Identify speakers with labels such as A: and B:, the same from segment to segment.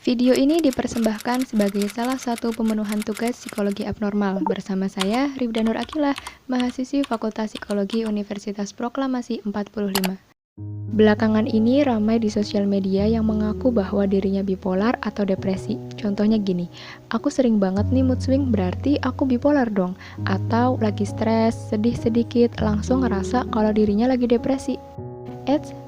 A: Video ini dipersembahkan sebagai salah satu pemenuhan tugas psikologi abnormal bersama saya, Rifda Nur Akilah, mahasiswi Fakultas Psikologi Universitas Proklamasi 45. Belakangan ini ramai di sosial media yang mengaku bahwa dirinya bipolar atau depresi. Contohnya gini, aku sering banget nih mood swing, berarti aku bipolar dong. Atau lagi stres, sedih sedikit, langsung ngerasa kalau dirinya lagi depresi.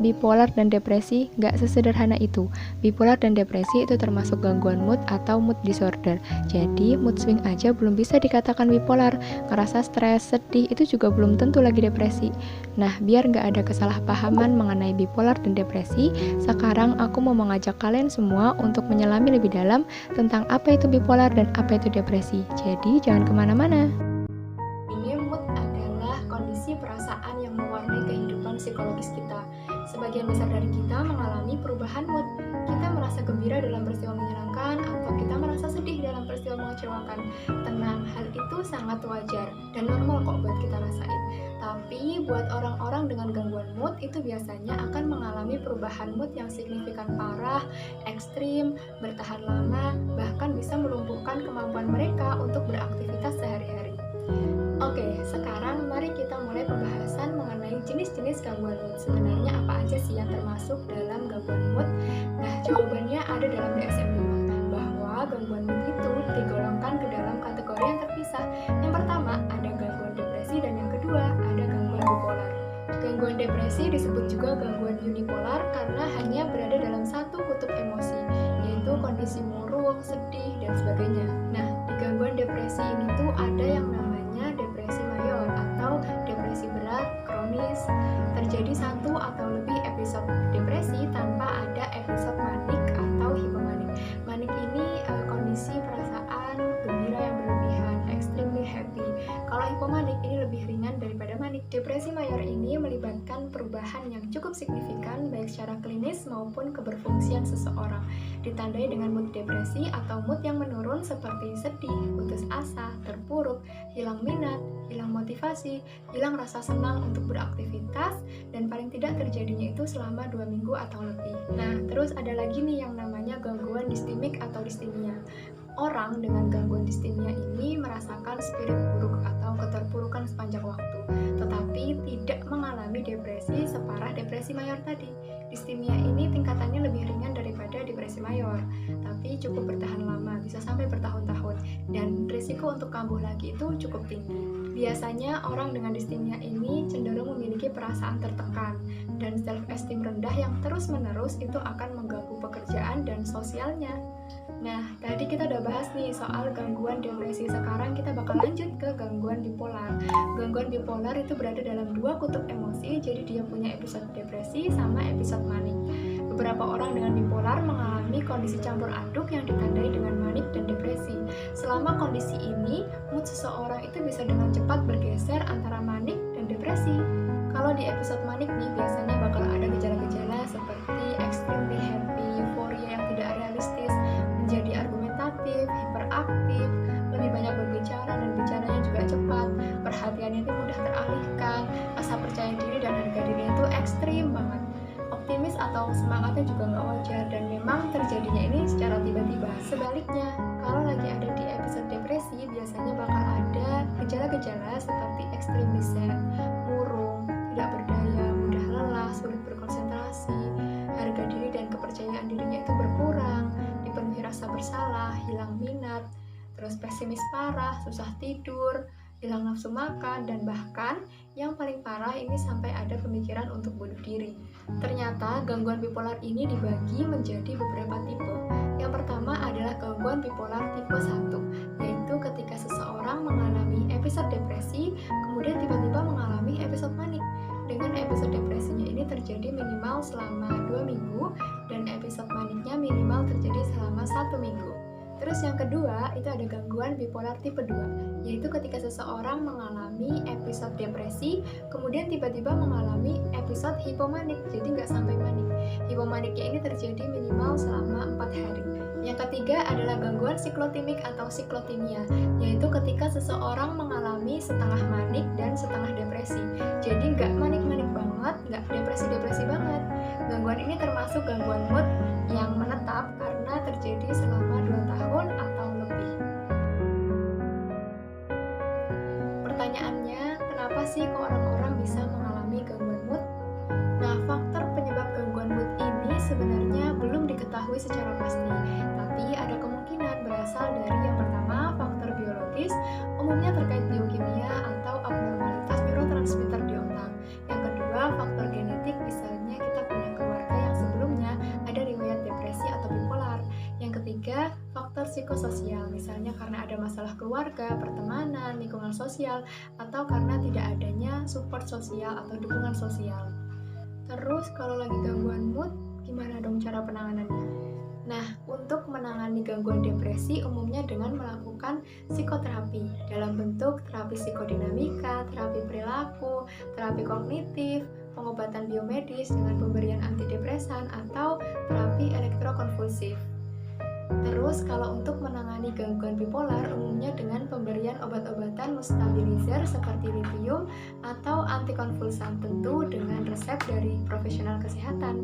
A: Bipolar dan depresi nggak sesederhana itu. Bipolar dan depresi itu termasuk gangguan mood atau mood disorder. Jadi mood swing aja belum bisa dikatakan bipolar. Ngerasa stres, sedih itu juga belum tentu lagi depresi. Nah, biar nggak ada kesalahpahaman mengenai bipolar dan depresi, sekarang aku mau mengajak kalian semua untuk menyelami lebih dalam tentang apa itu bipolar dan apa itu depresi. Jadi jangan kemana-mana.
B: Mood adalah kondisi perasaan yang mewarnai kehidupan psikologis kita. Sebagian besar dari kita mengalami perubahan mood. Kita merasa gembira dalam peristiwa menyenangkan atau kita merasa sedih dalam peristiwa mengecewakan. Tenang, hal itu sangat wajar dan normal kok buat kita rasain. Tapi buat orang-orang dengan gangguan mood itu biasanya akan mengalami perubahan mood yang signifikan parah, ekstrim, bertahan lama, bahkan bisa melumpuhkan kemampuan mereka untuk beraktivitas sehari-hari. Oke, sekarang mari kita mulai pembahasan mengenai jenis-jenis gangguan mood. Sebenarnya apa aja sih yang termasuk dalam gangguan mood? Nah, jawabannya ada dalam DSM-5, bahwa gangguan mood itu digolongkan ke dalam kategori yang terpisah. Yang pertama, ada gangguan depresi dan yang kedua, ada gangguan bipolar. Gangguan depresi disebut juga gangguan unipolar karena hanya berada dalam satu kutub emosi, yaitu kondisi murung, sedih, dan sebagainya. Nah, di gangguan depresi ini tuh ada yang namanya depresi mayor atau depresi berat kronis. Terjadi satu atau lebih episode depresi tanpa ada episode manik atau hipomanik. Manik ini kondisi perasaan gembira yang berlebihan, extremely happy. Kalau hipomanik ini lebih ringan daripada manik. Depresi mayor ini melibatkan perubahan yang cukup signifikan baik secara klinis maupun keberfungsian seseorang. Ditandai dengan mood depresi atau mood yang menurun seperti sedih, putus asa, terpuruk, hilang minat, hilang motivasi, hilang rasa senang untuk beraktivitas, dan paling tidak terjadinya itu selama 2 minggu atau lebih. Nah, terus ada lagi nih yang namanya gangguan distimik atau distimia. Orang dengan gangguan distimia ini merasakan spirit buruk atau keterpurukan sepanjang waktu, tetapi tidak mengalami depresi separah depresi mayor tadi. Distimia ini tingkatannya lebih ringan daripada depresi mayor, tapi cukup bertahan lama, bisa sampai bertahun-tahun, dan risiko untuk kambuh lagi itu cukup tinggi. Biasanya orang dengan distimia ini cenderung memiliki perasaan tertekan, dan self-esteem rendah yang terus-menerus itu akan mengganggu pekerjaan dan sosialnya. Nah, tadi kita udah bahas nih soal gangguan depresi. Sekarang kita bakal lanjut ke gangguan bipolar. Gangguan bipolar itu berada dalam dua kutub emosi, jadi dia punya episode depresi sama episode manik. Beberapa orang dengan bipolar mengalami kondisi campur aduk yang ditandai dengan manik dan depresi. Selama kondisi ini, mood seseorang itu bisa dengan cepat bergeser antara manik dan depresi. Kalau di episode manik nih, biasanya bakal ada gejala-gejala seperti extremely happy, euforia yang tidak realistis, menjadi argumentatif, hiperaktif, lebih banyak berbicara dan bicaranya juga cepat, perhatiannya itu mudah teralihkan, rasa percaya diri dan harga diri itu ekstrim banget. Optimis atau semangatnya juga nggak wajar dan memang terjadinya ini secara tiba-tiba. Sebaliknya, kalau lagi ada di episode depresi, biasanya bakal ada gejala-gejala seperti extremely sad, murung, tidak berdaya, mudah lelah, sulit berkonsentrasi, harga diri dan kepercayaan dirinya itu berkurang, dipenuhi rasa bersalah, hilang minat, terus pesimis parah, susah tidur, hilang nafsu makan, dan bahkan yang paling parah ini sampai ada pemikiran untuk bunuh diri. Ternyata gangguan bipolar ini dibagi menjadi beberapa tipe. Yang pertama adalah gangguan bipolar tipe 1, yaitu ketika seseorang mengalami episode depresi, kemudian tiba-tiba mengalami episode manik. Dengan episode depresinya ini terjadi minimal selama 2 minggu, dan episode maniknya minimal terjadi selama 1 minggu. Terus yang kedua, itu ada gangguan bipolar tipe 2, yaitu ketika seseorang mengalami episode depresi, kemudian tiba-tiba mengalami episode hipomanik, jadi nggak sampai manik. Hipomaniknya ini terjadi minimal selama 4 hari. Yang ketiga adalah gangguan siklotimik atau siklotimia, yaitu ketika seseorang mengalami setengah manik dan setengah depresi. Jadi nggak manik-manik banget, nggak depresi-depresi banget. Gangguan ini termasuk gangguan mood yang menetap karena terjadi selama 2 tahun atau lebih. Pertanyaannya, kenapa sih kok orang-orang bisa mengalami gangguan mood? Nah, faktor penyebab gangguan mood ini sebenarnya belum diketahui secara pasti, tapi ada kemungkinan berasal dari yang pertama, faktor biologis, umumnya terkait biokimia atau abnormalitas neurotransmitter di otak. Yang kedua, faktor genetik, misalnya kita punya keluarga yang sebelumnya ada riwayat depresi atau bipolar. Yang ketiga, faktor psikososial, misalnya karena ada masalah keluarga, pertemanan, lingkungan sosial, atau karena tidak adanya support sosial atau dukungan sosial. Terus kalau lagi gangguan mood, gimana dong cara penanganannya? Nah, untuk menangani gangguan depresi umumnya dengan melakukan psikoterapi dalam bentuk terapi psikodinamika, terapi perilaku, terapi kognitif, pengobatan biomedis dengan pemberian antidepresan, atau terapi elektrokonvulsif. Terus kalau untuk menangani gangguan bipolar umumnya dengan pemberian obat-obatan stabilizer seperti lithium atau antikonvulsan, tentu dengan resep dari profesional kesehatan.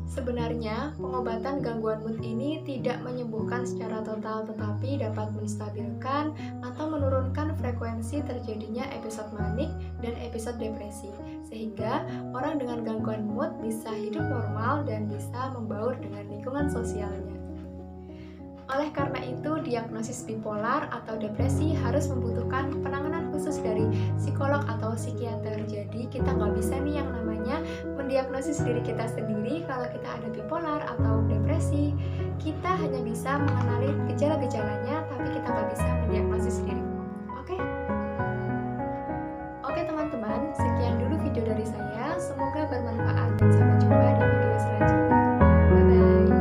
B: Sebenarnya, pengobatan gangguan mood ini tidak menyembuhkan secara total, tetapi dapat menstabilkan atau menurunkan frekuensi terjadinya episode manik dan episode depresi, sehingga orang dengan gangguan mood bisa hidup normal dan bisa membaur dengan lingkungan sosialnya. Oleh karena itu, diagnosis bipolar atau depresi harus membutuhkan penanganan khusus dari psikolog atau psikiater. Jadi kita nggak bisa nih yang namanya mendiagnosis diri kita sendiri kalau kita ada bipolar atau depresi. Kita hanya bisa mengenali gejala-gejalanya, tapi kita nggak bisa mendiagnosis diri. Oke? Oke teman-teman, sekian dulu video dari saya. Semoga bermanfaat dan sampai jumpa di video selanjutnya. Bye-bye.